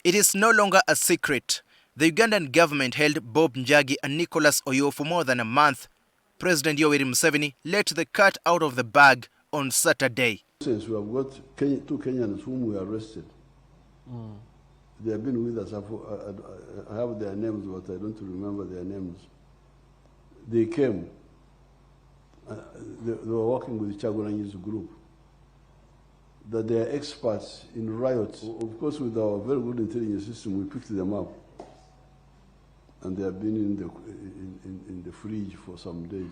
It is no longer a secret. The Ugandan government held Bob Njagi and Nicholas Oyoo for more than a month. President Museveni let the cat out of the bag on Saturday. Since we have got two Kenyans whom we arrested. They have been with us. I have their names, but I don't remember their names. They came. They were working with Kyagulanyi's group. That they are experts in riots. Of course, with our very good intelligence system, we picked them up. And they have been in the fridge for some days.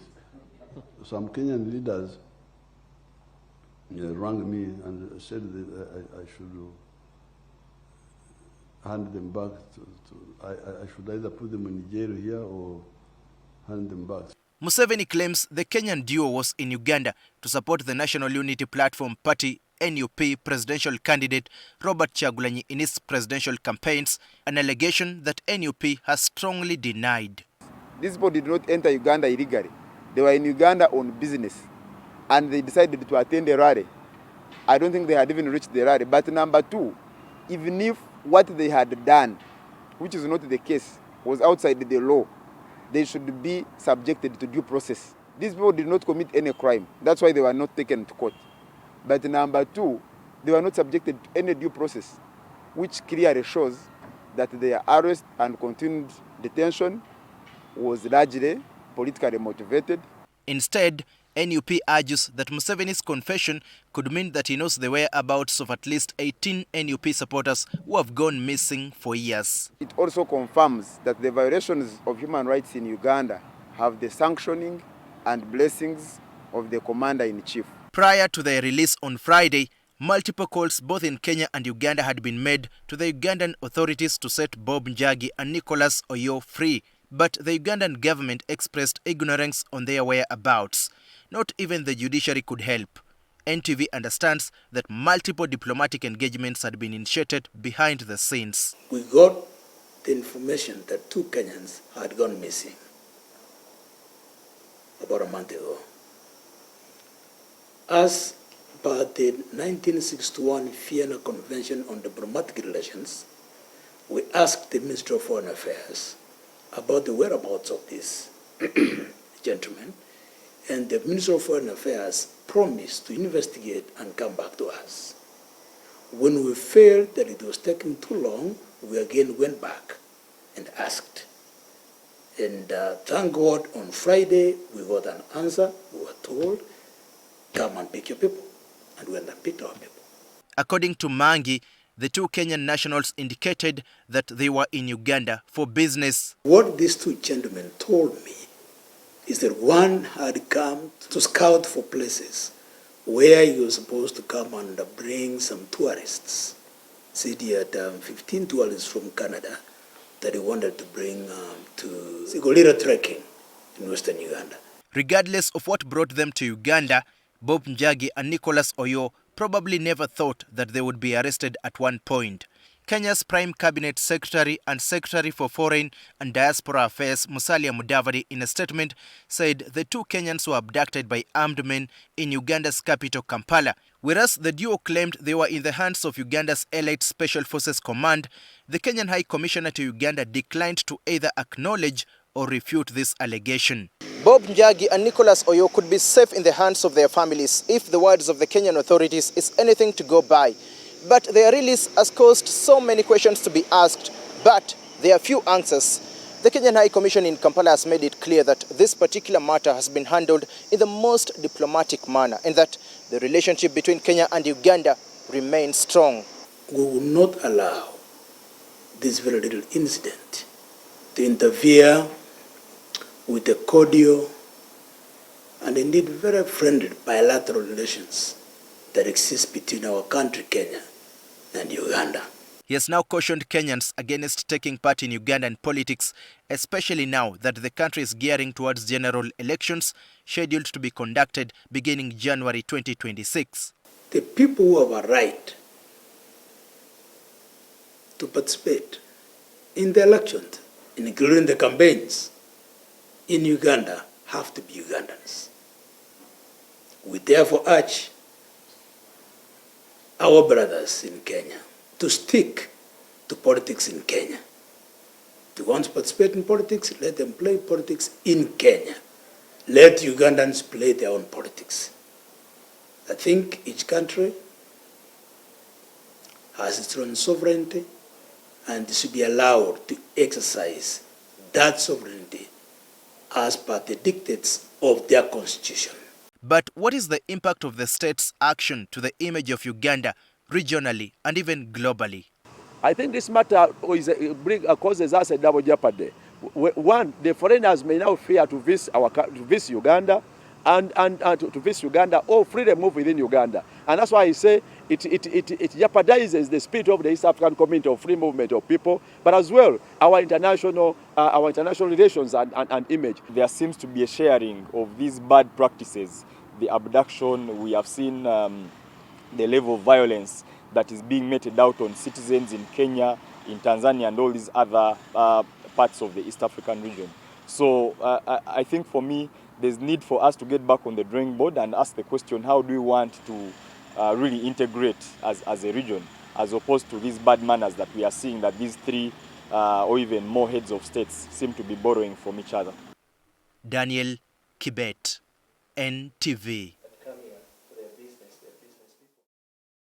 Some Kenyan leaders rang me and said that I should hand them back. I should either put them in jail here or hand them back. Museveni claims the Kenyan duo was in Uganda to support the National Unity Platform Party NUP presidential candidate Robert Kyagulanyi in his presidential campaigns, an allegation that NUP has strongly denied. These people did not enter Uganda illegally. They were in Uganda on business, and they decided to attend a rally. I don't think they had even reached the rally. But number two, even if what they had done, which is not the case, was outside the law, they should be subjected to due process. These people did not commit any crime. That's why they were not taken to court. But number two, they were not subjected to any due process, which clearly shows that their arrest and continued detention was largely politically motivated. Instead, NUP argues that Museveni's confession could mean that he knows the whereabouts of at least 18 NUP supporters who have gone missing for years. It also confirms that the violations of human rights in Uganda have the sanctioning and blessings of the commander-in-chief. Prior to their release on Friday, multiple calls both in Kenya and Uganda had been made to the Ugandan authorities to set Bob Njagi and Nicholas Oyoo free, but the Ugandan government expressed ignorance on their whereabouts. Not even the judiciary could help. NTV understands that multiple diplomatic engagements had been initiated behind the scenes. We got the information that two Kenyans had gone missing about a month ago. As per the 1961 Vienna Convention on Diplomatic Relations, we asked the Ministry of Foreign Affairs about the whereabouts of these gentlemen, and the Ministry of Foreign Affairs promised to investigate and come back to us. When we felt that it was taking too long, we again went back and asked. And thank God, on Friday, we got an answer. We were told, come and pick your people. And we went and picked our people. According to Maangi, the two Kenyan nationals indicated that they were in Uganda for business. What these two gentlemen told me is that one had come to scout for places where he was supposed to come and bring some tourists. Said he had 15 tourists from Canada that he wanted to bring to Sigolira trekking in western Uganda. Regardless of what brought them to Uganda, Bob Njagi and Nicholas Oyoo probably never thought that they would be arrested at one point. Kenya's Prime Cabinet Secretary and Secretary for Foreign and Diaspora Affairs, Musalia Mudavadi, in a statement said the two Kenyans were abducted by armed men in Uganda's capital, Kampala. Whereas the duo claimed they were in the hands of Uganda's Elite Special Forces Command, the Kenyan High Commissioner to Uganda declined to either acknowledge or refute this allegation. Bob Njagi and Nicholas Oyoo could be safe in the hands of their families if the words of the Kenyan authorities is anything to go by. But their release has caused so many questions to be asked, but there are few answers. The Kenyan High Commission in Kampala has made it clear that this particular matter has been handled in the most diplomatic manner and that the relationship between Kenya and Uganda remains strong. We will not allow this very little incident to interfere with the cordial and indeed very friendly bilateral relations that exist between our country, Kenya, and Uganda. He has now cautioned Kenyans against taking part in Ugandan politics, especially now that the country is gearing towards general elections scheduled to be conducted beginning January 2026. The people who have a right to participate in the elections, including the campaigns in Uganda, have to be Ugandans. We therefore urge our brothers in Kenya to stick to politics in Kenya. If they want to participate in politics, let them play politics in Kenya. Let Ugandans play their own politics. I think each country has its own sovereignty and should be allowed to exercise that sovereignty as per the dictates of their constitution. But what is the impact of the state's action to the image of Uganda regionally and even globally? I think this matter causes us a double jeopardy. One, the foreigners may now fear to visit Uganda and to visit Uganda or freely move within Uganda. And that's why I say it jeopardizes the spirit of the East African community of free movement of people, but as well our international relations and image. There seems to be a sharing of these bad practices. The abduction, we have seen the level of violence that is being meted out on citizens in Kenya, in Tanzania, and all these other parts of the East African region. So I think for me, there's need for us to get back on the drawing board and ask the question, how do we want to really integrate as a region, as opposed to these bad manners that we are seeing that these three or even more heads of states seem to be borrowing from each other. Daniel Kibet, NTV.